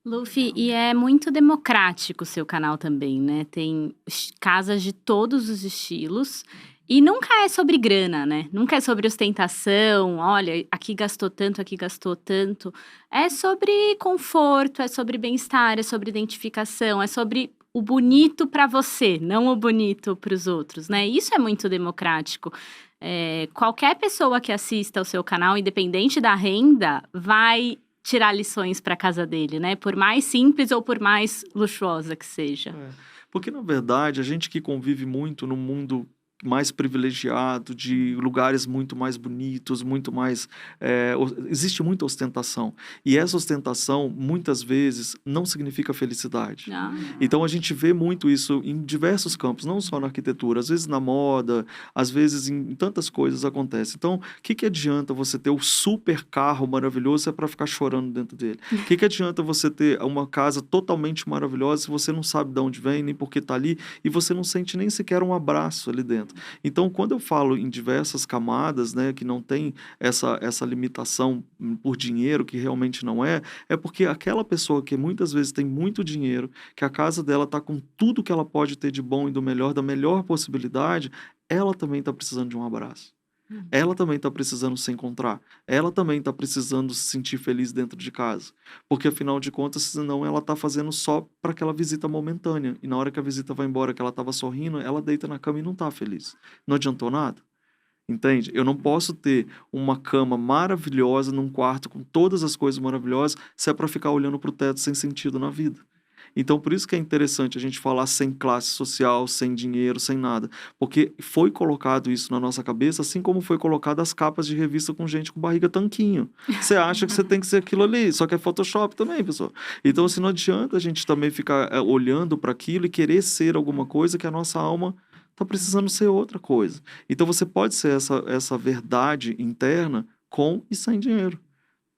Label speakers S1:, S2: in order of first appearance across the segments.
S1: Luffy, e é muito democrático o seu canal também, né? Tem casas de todos os estilos. E nunca é sobre grana, né? Nunca é sobre ostentação. Olha, aqui gastou tanto, aqui gastou tanto. É sobre conforto, é sobre bem-estar, é sobre identificação, é sobre o bonito pra você, não o bonito pros outros, né? Isso é muito democrático. Qualquer pessoa que assista ao seu canal, independente da renda, vai tirar lições para casa dele, né? Por mais simples ou por mais luxuosa que seja.
S2: Porque, na verdade, a gente que convive muito no mundo mais privilegiado, de lugares muito mais bonitos, muito mais... existe muita ostentação. E essa ostentação, muitas vezes, não significa felicidade.
S1: Ah,
S2: Então, a gente vê muito isso em diversos campos, não só na arquitetura, às vezes na moda, às vezes em tantas coisas acontece. Então, o que adianta você ter o super carro maravilhoso se é para ficar chorando dentro dele? O que adianta você ter uma casa totalmente maravilhosa se você não sabe de onde vem, nem por que está ali, e você não sente nem sequer um abraço ali dentro? Então, quando eu falo em diversas camadas, né, que não tem essa limitação por dinheiro, que realmente não é porque aquela pessoa que muitas vezes tem muito dinheiro, que a casa dela está com tudo que ela pode ter de bom e do melhor, da melhor possibilidade, ela também está precisando de um abraço. Ela também está precisando se encontrar. Ela também está precisando se sentir feliz dentro de casa. Porque, afinal de contas, senão ela está fazendo só para aquela visita momentânea. E na hora que a visita vai embora, que ela estava sorrindo, ela deita na cama e não está feliz. Não adiantou nada. Entende? Eu não posso ter uma cama maravilhosa num quarto com todas as coisas maravilhosas se é para ficar olhando para o teto sem sentido na vida. Então, por isso que é interessante a gente falar sem classe social, sem dinheiro, sem nada. Porque foi colocado isso na nossa cabeça, assim como foi colocado as capas de revista com gente com barriga tanquinho. Você acha que você tem que ser aquilo ali, só que é Photoshop também, pessoal. Então, assim, não adianta a gente também ficar olhando para aquilo e querer ser alguma coisa que a nossa alma está precisando ser outra coisa. Então, você pode ser essa verdade interna com e sem dinheiro.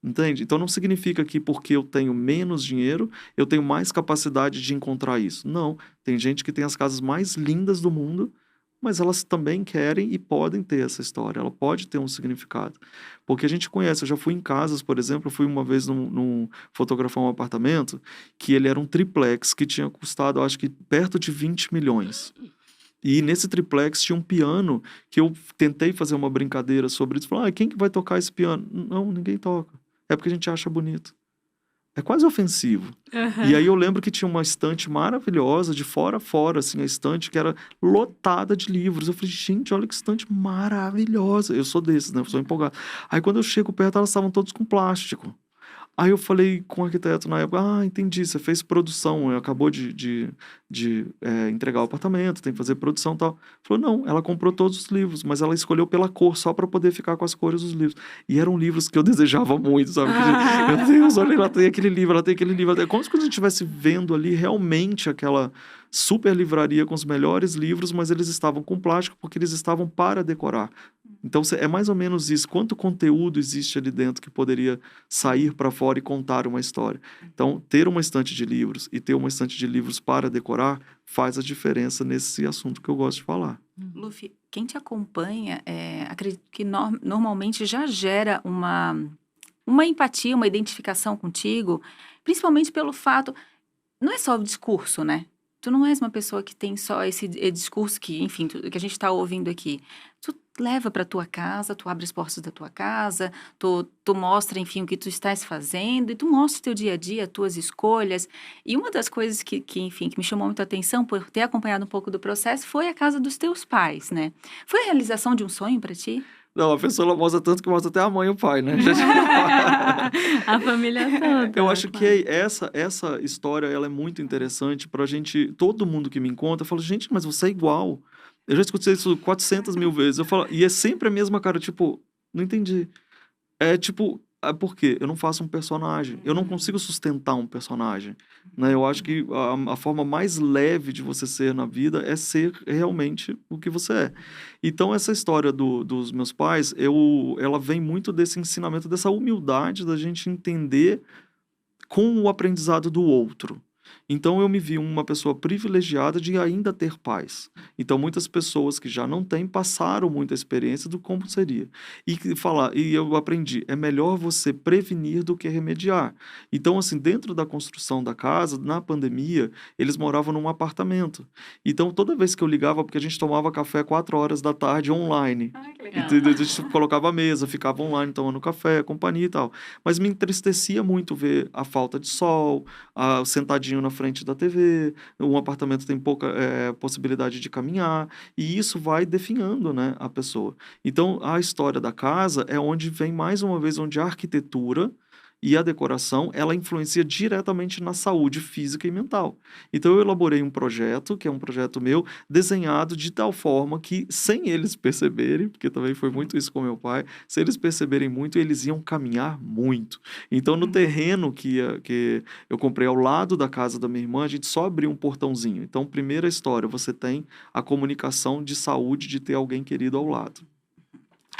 S2: Entende? Então não significa que porque eu tenho menos dinheiro, eu tenho mais capacidade de encontrar isso. Não. Tem gente que tem as casas mais lindas do mundo, mas elas também querem e podem ter essa história. Ela pode ter um significado. Porque a gente conhece, eu já fui em casas, por exemplo, eu fui uma vez fotografar um apartamento que ele era um triplex que tinha custado, eu acho que perto de 20 milhões. E nesse triplex tinha um piano que eu tentei fazer uma brincadeira sobre isso. Falei, quem que vai tocar esse piano? Não, ninguém toca. É porque a gente acha bonito. É quase ofensivo. E aí eu lembro que tinha uma estante maravilhosa, de fora a fora, assim, a estante que era lotada de livros. Eu falei, gente, olha que estante maravilhosa. Eu sou desses, né? Eu sou empolgado. Aí quando eu chego perto, elas estavam todas com plástico. Aí eu falei com o arquiteto na época, entendi, você fez produção, acabou de entregar o apartamento, tem que fazer produção e tal. Falou, não, ela comprou todos os livros, mas ela escolheu pela cor, só para poder ficar com as cores dos livros. E eram livros que eu desejava muito, sabe? Meu Deus, olha, ela tem aquele livro, ela tem aquele livro. É como se a gente estivesse vendo ali realmente aquela super livraria com os melhores livros, mas eles estavam com plástico porque eles estavam para decorar. Então, é mais ou menos isso. Quanto conteúdo existe ali dentro que poderia sair para fora e contar uma história? Então, ter uma estante de livros e ter uma estante de livros para decorar faz a diferença nesse assunto que eu gosto de falar.
S3: Luffy, quem te acompanha, acredito que normalmente já gera uma empatia, uma identificação contigo, principalmente pelo fato, não é só o discurso, né? Tu não és uma pessoa que tem só esse discurso que, enfim, que a gente está ouvindo aqui. Tu leva para tua casa, tu abre as portas da tua casa, tu mostra, enfim, o que tu estás fazendo, e tu mostra o teu dia a dia, tuas escolhas. E uma das coisas enfim, que me chamou muita atenção por ter acompanhado um pouco do processo foi a casa dos teus pais, né? Foi a realização de um sonho para ti?
S2: Não, a pessoa ela mostra tanto que mostra até a mãe e o pai, né?
S1: A família toda.
S2: Eu acho
S1: claro.
S2: que essa história ela é muito interessante pra gente. Todo mundo que me encontra fala, gente, mas você é igual. Eu já escutei isso 400 mil vezes. Eu falo, e é sempre a mesma cara, tipo, não entendi. É tipo, por quê? Eu não faço um personagem. Eu não consigo sustentar um personagem. Né? Eu acho que a forma mais leve de você ser na vida é ser realmente o que você é. Então, essa história dos meus pais, ela vem muito desse ensinamento, dessa humildade da gente entender com o aprendizado do outro. Então eu me vi uma pessoa privilegiada de ainda ter paz. Então muitas pessoas que já não têm passaram muita experiência do como seria. E eu aprendi, é melhor você prevenir do que remediar. Então assim, dentro da construção da casa, na pandemia, eles moravam num apartamento. Então toda vez que eu ligava, porque a gente tomava café 4 horas da tarde online.
S3: Ai, que
S1: legal.
S2: Entendeu? A gente colocava a mesa, ficava online tomando café, companhia e tal. Mas me entristecia muito ver a falta de sol, sentadinho na frente da TV, um apartamento tem pouca possibilidade de caminhar, e isso vai definhando, né, a pessoa. Então, a história da casa é onde vem, mais uma vez, onde a arquitetura e a decoração, ela influencia diretamente na saúde física e mental. Então, eu elaborei um projeto, que é um projeto meu, desenhado de tal forma que, sem eles perceberem, porque também foi muito isso com meu pai, se eles perceberem muito, eles iam caminhar muito. Então, no terreno que eu comprei ao lado da casa da minha irmã, a gente só abriu um portãozinho. Então, primeira história, você tem a comunicação de saúde de ter alguém querido ao lado.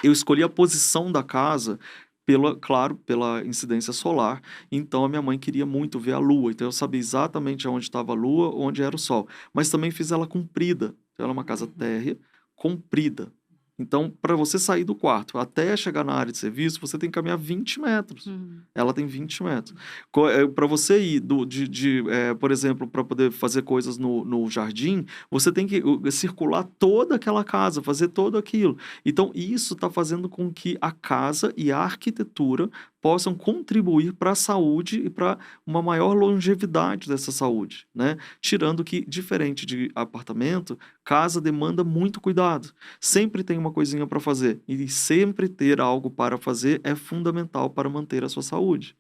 S2: Eu escolhi a posição da casa claro, pela incidência solar. Então, a minha mãe queria muito ver a lua. Então, eu sabia exatamente onde estava a lua, onde era o sol. Mas também fiz ela comprida. Então, ela é uma casa térrea, comprida. Então, para você sair do quarto até chegar na área de serviço, você tem que caminhar 20 metros. Ela tem 20 metros. Para você ir, por exemplo, para poder fazer coisas no jardim, você tem que circular toda aquela casa, fazer tudo aquilo. Então, isso está fazendo com que a casa e a arquitetura possam contribuir para a saúde e para uma maior longevidade dessa saúde, né? Tirando que, diferente de apartamento, casa demanda muito cuidado. Sempre tem uma coisinha para fazer. E sempre ter algo para fazer é fundamental para manter a sua saúde.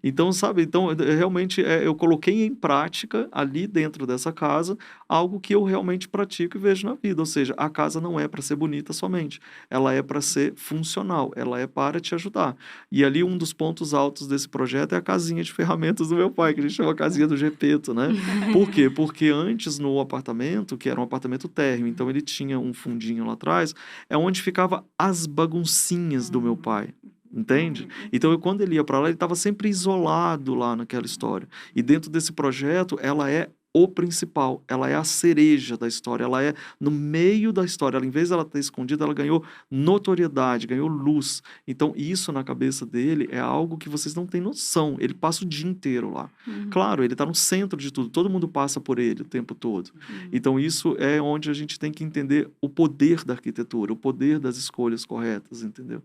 S2: Então, sabe, realmente eu coloquei em prática ali dentro dessa casa algo que eu realmente pratico e vejo na vida. Ou seja, a casa não é para ser bonita somente, ela é para ser funcional, ela é para te ajudar. E ali um dos pontos altos desse projeto é a casinha de ferramentas do meu pai, que a gente chama a casinha do Gepeto, né? Por quê? Porque antes no apartamento, que era um apartamento térreo, então ele tinha um fundinho lá atrás, é onde ficava as baguncinhas do meu pai. Entende? Então, quando ele ia para lá, ele estava sempre isolado lá naquela história. E dentro desse projeto, ela é o principal, ela é a cereja da história, ela é no meio da história. Ela, em vez de ela estar escondida, ela ganhou notoriedade, ganhou luz. Então, isso na cabeça dele é algo que vocês não têm noção. Ele passa o dia inteiro lá. Claro, ele está no centro de tudo, todo mundo passa por ele o tempo todo. Então, isso é onde a gente tem que entender o poder da arquitetura, o poder das escolhas corretas, entendeu?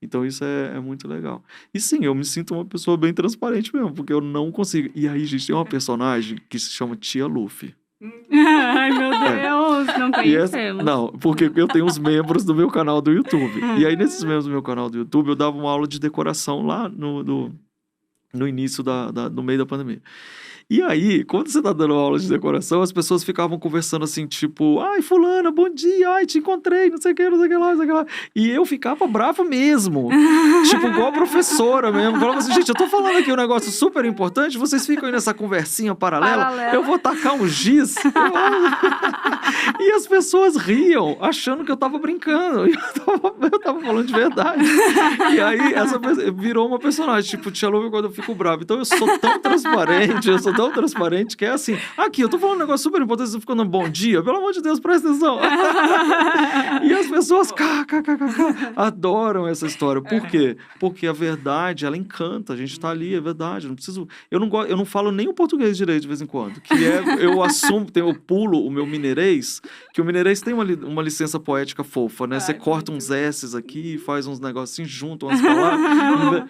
S2: Então, isso é muito legal. E sim, eu me sinto uma pessoa bem transparente mesmo, porque eu não consigo. E aí, gente, tem uma personagem que se chama Tia Luffy.
S1: Ai, meu Deus, não conhecemos.
S2: Não, porque eu tenho os membros do meu canal do YouTube. E aí, nesses membros do meu canal do YouTube, eu dava uma aula de decoração lá no início, no meio da pandemia. E aí, quando você tá dando aula de decoração, as pessoas ficavam conversando assim, tipo, ai, fulana, bom dia, ai, te encontrei, não sei o que, não sei o que lá, não sei o que lá. E eu ficava bravo mesmo, tipo, igual a professora mesmo. Falava assim, gente, eu tô falando aqui um negócio super importante, vocês ficam aí nessa conversinha paralela. Eu vou tacar um giz. E as pessoas riam, achando que eu tava brincando. Eu tava falando de verdade. E aí, essa virou uma personagem, tipo, Tia Lu, quando eu fico bravo. Então, eu sou tão transparente que é assim, aqui, eu tô falando um negócio super importante, você ficando bom dia, pelo amor de Deus, presta atenção. E as pessoas adoram essa história. Por quê? Porque a verdade, ela encanta, a gente tá ali, é verdade, eu não falo nem o português direito de vez em quando, que eu pulo o meu mineirês, que o mineirês tem uma licença poética fofa, né? Você corta uns S's aqui, faz uns negocinhos, junta umas palavras.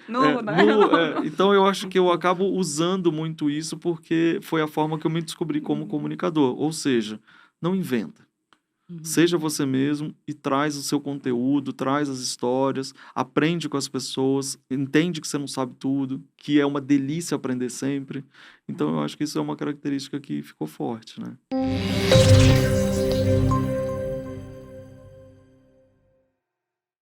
S2: Então, eu acho que eu acabo usando muito isso porque foi a forma que eu me descobri como comunicador. Ou seja, não inventa. Seja você mesmo e traz o seu conteúdo, traz as histórias, aprende com as pessoas, entende que você não sabe tudo, que é uma delícia aprender sempre. Então, eu acho que isso é uma característica que ficou forte, né?